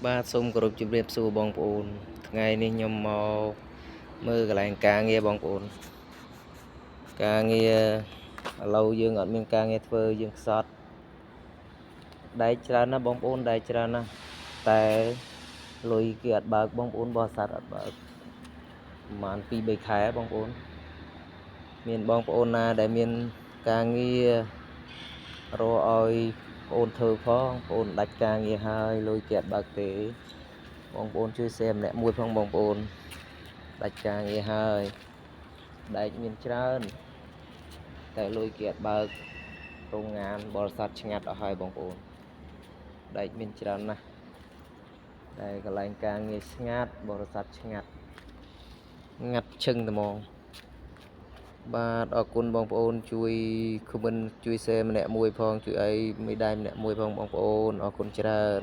បាទសូមគោរពជម្រាបសួរបងប្អូនថ្ងៃនេះខ្ញុំមកមើលកន្លែងការងារបងប្អូនការងារឥឡូវយើងអត់មានការងារធ្វើយើងខ្សត់ដែកច្រើនណាស់បងប្អូនដែកច្រើនណាស់តែលុយគេអត់បើកបងប្អូនបរិស័ទអត់បើកប្រហែល 2-3 ខែបងប្អូនមានបងប្អូនណាដែលមានការងាររកឲ្យបងប្អូនធ្វើផងបងប្អូនដាច់ការងារហើយលុយគេអត់បើកទេបងប្អូនជួយ share ម្នាក់មួយផងបងប្អូនដាច់ការងារហើយដែកមានច្រើនតែលុយគេអត់បើកโรงงานបរិស័ទឆ្ងាត់អស់ហើយបងប្អូនដែកមានច្រើនណាស់តែកន្លែងការងារស្ងាត់បរិស័ទឆ្ងាត់ងាត់ឈឹងត្មងបាទអរគុណបងប្អូនជួយ comment ជួយ share ម្នាក់មួយផងជួយអីមេដៃម្នាក់មួយផងបងប្អូនអរគុណច្រើន